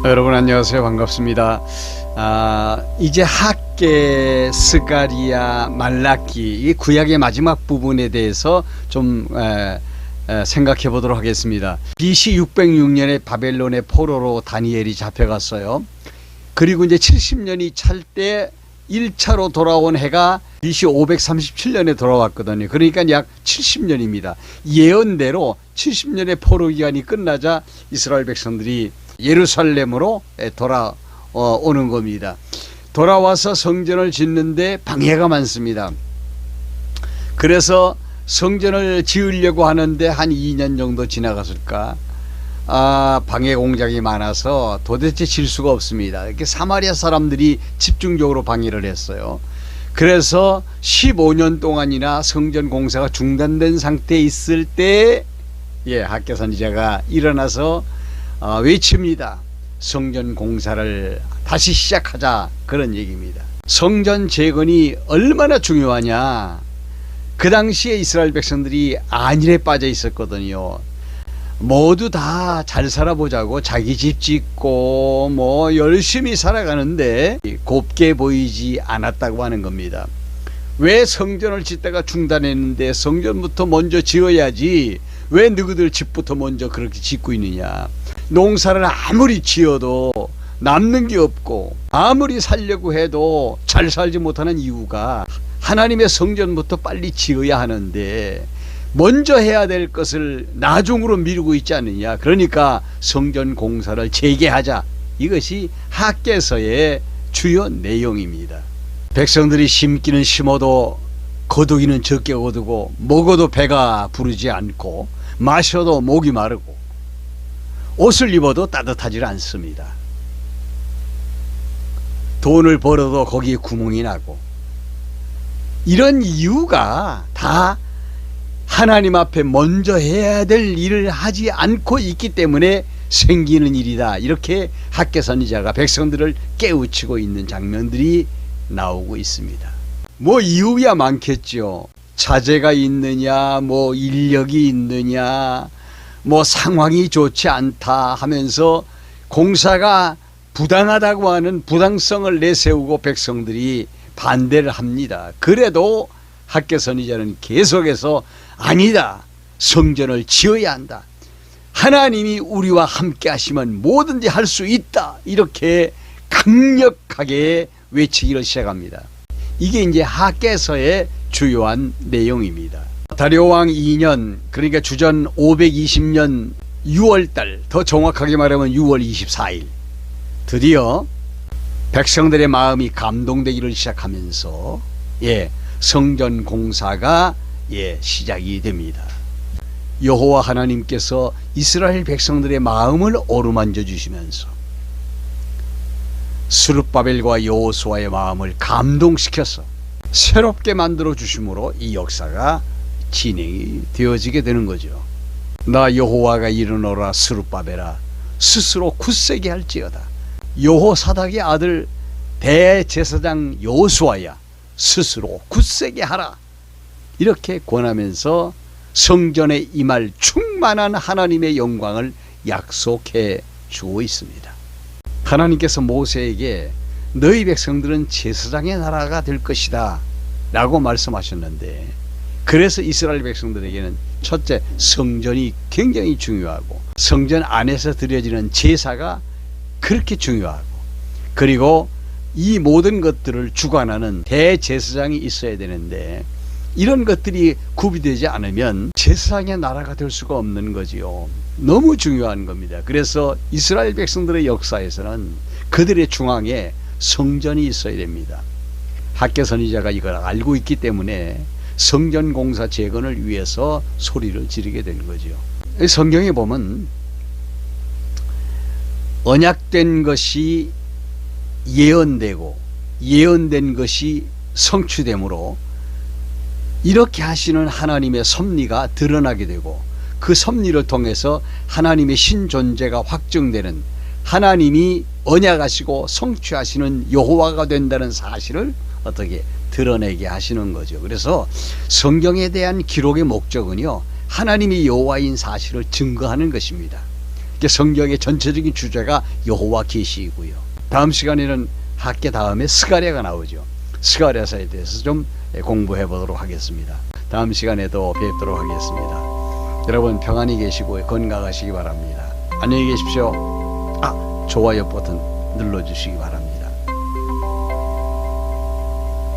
여러분 안녕하세요. 반갑습니다. 이제 학계, 스가랴, 말라기 이 구약의 마지막 부분에 대해서 좀 생각해 보도록 하겠습니다. BC 606년에 바벨론의 포로로 다니엘이 잡혀갔어요. 그리고 이제 70년이 찰 때 1차로 돌아온 해가 BC 537년에 돌아왔거든요. 그러니까 약 70년입니다. 예언대로 70년의 포로 기간이 끝나자 이스라엘 백성들이 예루살렘으로 돌아오는 겁니다. 돌아와서 성전을 짓는데 방해가 많습니다. 그래서 성전을 지으려고 하는데 한 2년 정도 지나갔을까, 방해 공작이 많아서 도대체 질 수가 없습니다. 이렇게 사마리아 사람들이 집중적으로 방해를 했어요. 그래서 15년 동안이나 성전 공사가 중단된 상태에 있을 때 학개 선지자가 일어나서 외칩니다. 성전 공사를 다시 시작하자, 그런 얘기입니다. 성전 재건이 얼마나 중요하냐. 그 당시에 이스라엘 백성들이 안일에 빠져 있었거든요. 모두 다 잘 살아보자고 자기 집 짓고 열심히 살아가는데 곱게 보이지 않았다고 하는 겁니다. 왜 성전을 짓다가 중단했는데 성전부터 먼저 지어야지, 왜 너희들 집부터 먼저 그렇게 짓고 있느냐. 농사를 아무리 지어도 남는 게 없고 아무리 살려고 해도 잘 살지 못하는 이유가 하나님의 성전부터 빨리 지어야 하는데 먼저 해야 될 것을 나중으로 미루고 있지 않느냐. 그러니까 성전 공사를 재개하자. 이것이 학개서의 주요 내용입니다. 백성들이 심기는 심어도 거두기는 적게 거두고 먹어도 배가 부르지 않고 마셔도 목이 마르고 옷을 입어도 따뜻하지 않습니다. 돈을 벌어도 거기에 구멍이 나고, 이런 이유가 다 하나님 앞에 먼저 해야 될 일을 하지 않고 있기 때문에 생기는 일이다. 이렇게 학개 선지자가 백성들을 깨우치고 있는 장면들이 나오고 있습니다. 이유야 많겠죠. 자재가 있느냐, 인력이 있느냐, 상황이 좋지 않다 하면서 공사가 부당하다고 하는 부당성을 내세우고 백성들이 반대를 합니다. 그래도 학개 선지자는 계속해서 아니다, 성전을 지어야 한다, 하나님이 우리와 함께 하시면 뭐든지 할 수 있다, 이렇게 강력하게 외치기를 시작합니다. 이게 이제 학개서의 주요한 내용입니다. 다리오 왕 2년, 그러니까 주전 520년 6월달, 더 정확하게 말하면 6월 24일 드디어 백성들의 마음이 감동되기를 시작하면서 성전 공사가 시작이 됩니다. 여호와 하나님께서 이스라엘 백성들의 마음을 어루만져 주시면서 스룹바벨과 여호수아의 마음을 감동시켜서 새롭게 만들어 주심으로 이 역사가 진행이 되어지게 되는 거죠. 나 여호와가 이르노라 스룹바벨아, 스스로 굳세게 할지어다. 여호사닥의 아들 대제사장 여호수아야, 스스로 굳세게 하라. 이렇게 권하면서 성전에 임할 충만한 하나님의 영광을 약속해 주고 있습니다. 하나님께서 모세에게 너희 백성들은 제사장의 나라가 될 것이다 라고 말씀하셨는데, 그래서 이스라엘 백성들에게는 첫째, 성전이 굉장히 중요하고 성전 안에서 드려지는 제사가 그렇게 중요하고, 그리고 이 모든 것들을 주관하는 대제사장이 있어야 되는데, 이런 것들이 구비되지 않으면 제사장의 나라가 될 수가 없는 거지요. 너무 중요한 겁니다. 그래서 이스라엘 백성들의 역사에서는 그들의 중앙에 성전이 있어야 됩니다. 학개 선지자가 이걸 알고 있기 때문에 성전 공사 재건을 위해서 소리를 지르게 된 거죠. 성경에 보면 언약된 것이 예언되고 예언된 것이 성취되므로 이렇게 하시는 하나님의 섭리가 드러나게 되고, 그 섭리를 통해서 하나님의 신존재가 확증되는, 하나님이 언약하시고 성취하시는 여호와가 된다는 사실을 어떻게 드러내게 하시는 거죠. 그래서 성경에 대한 기록의 목적은요, 하나님이 여호와인 사실을 증거하는 것입니다. 성경의 전체적인 주제가 여호와 계시이고요. 다음 시간에는 학계 다음에 스가랴가 나오죠. 스가랴서에 대해서 좀 공부해 보도록 하겠습니다. 다음 시간에도 뵙도록 하겠습니다. 여러분 평안히 계시고 건강하시기 바랍니다. 안녕히 계십시오. 좋아요 버튼 눌러주시기 바랍니다.